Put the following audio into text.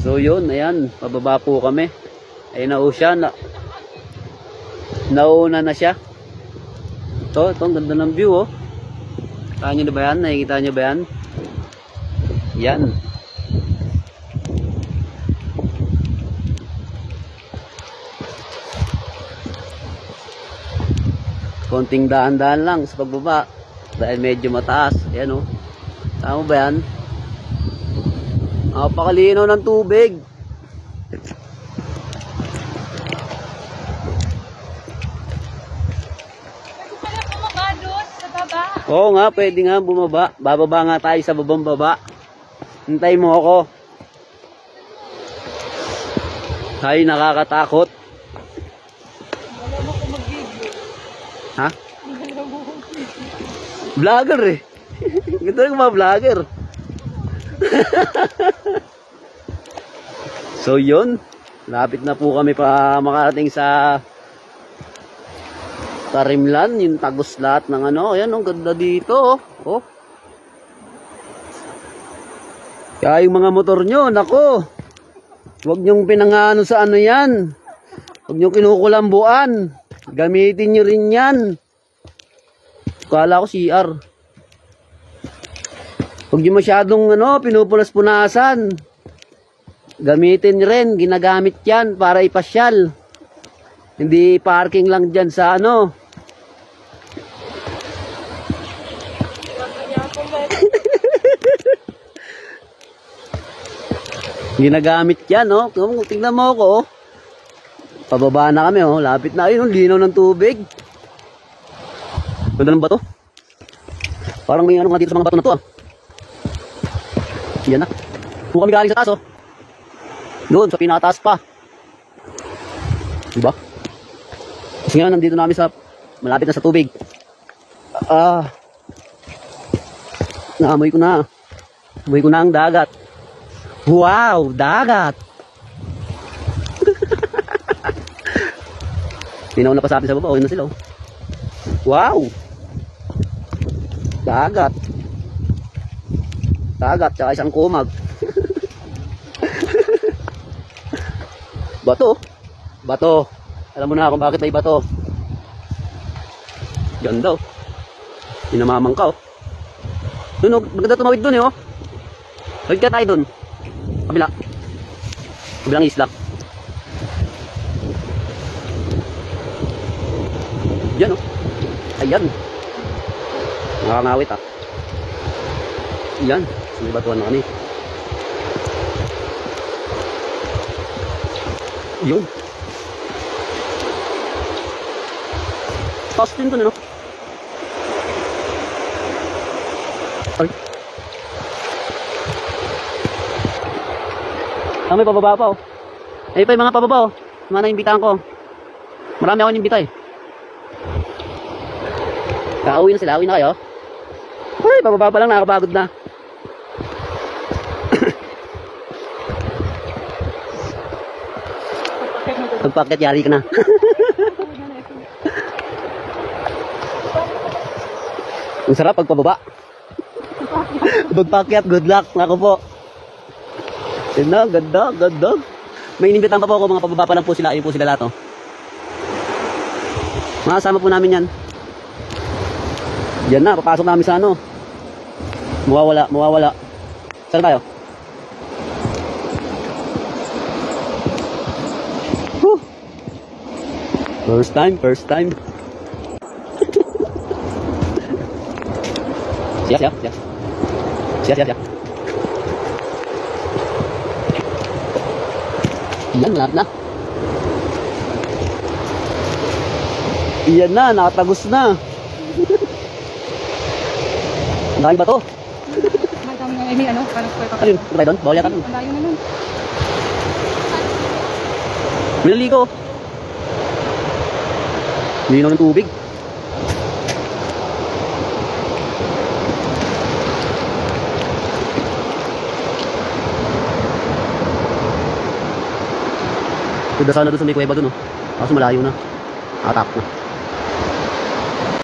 So yun, ayan, pababa po kami. Ayun na o siya, nauna na siya. Ito, ang ganda ng view oh. Nakikita nyo na ba yan? Nakikita nyo ba yan? Yan. Konting daan-daan lang sa pagbaba dahil medyo mataas. Ayan oh. Tama ba yan? Napakalinaw ng tubig. Oo nga, pwede nga bumaba. Bababa nga tayo sa babang baba. Hintay mo ako. Ay, nakakatakot. Ha? Vlogger eh. Ganda ng mga vlogger. So yun, lapit na po kami pa makarating sa Tarimlan, yung tagos lahat ng ano. Ayan, ang ganda dito oh. Kaya yung mga motor nyo, nako, huwag nyong pinangano sa ano yan, huwag nyong kinukulambuan, gamitin nyo rin yan. Kala ko CR. Huwag nyo masyadong ano, pinupunas-punasan, gamitin rin, ginagamit yan para ipasyal. Hindi parking lang dyan sa ano. Ginagamit yan oh. Tingnan mo ako oh. Pababa na kami oh. Lapit na ayun oh. Linaw ng tubig. Ganda ng bato. Parang may ano nga dito sa mga bato na to ah. Yan na. Kung kami galing sa taas oh. Doon sa pinataas pa. Diba? Kasi nga nandito namin sa malapit na sa tubig. Naamoy ko na. Amoy ko na ang dagat. Wow, dagat. Tinaw na pa sa atin sa baba. O, yun na sila. Wow. Dagat. Dagat, tsaka isang kumag. Bato. Bato. Alam mo na kung bakit may bato. Ganda oh. Pinamamang ka oh. Doon oh, maganda tumawid doon eh oh. Tawid ka tayo doon. Kabila. Kabilang isla. Yan oh. Ayan. Nakangawit ah. Yan. May batuan na kami. Yun. Taas din doon, ano? Ay. May pababa pa, oh. Ayun pa yung mga pababa, oh. Mga naimbitahan ko. Marami ako naimbita, eh. Kauwi na sila. Uwi na kayo. Ay, pababa pa lang. Nakakapagod na. Pagpaket, yari ka na. Ang sarap pagpababa. Pagpakyat, good luck. Nako po. Yun na, ganda, ganda. May inimbitan pa po ako, mga pababa pa lang po sila. Ayun po sila lahat, oh. Makasama po namin yan. Yan na, papasok namin sa ano. Mawawala, mawawala. Saan tayo? Whew. First time, first time. Siap, siap, siap. Siap, siap, siap. Iyan, lahat na. Iyan na, nakatagos na. Ang dami ba to? May ano, parang ayun, tayo doon? Bawal yata doon. Ang layo na nun. Minaligo. Linaw ng tubig. Kuda sana doon sa may kuweba doon, oh. Kaso malayo na. Nakatakbo.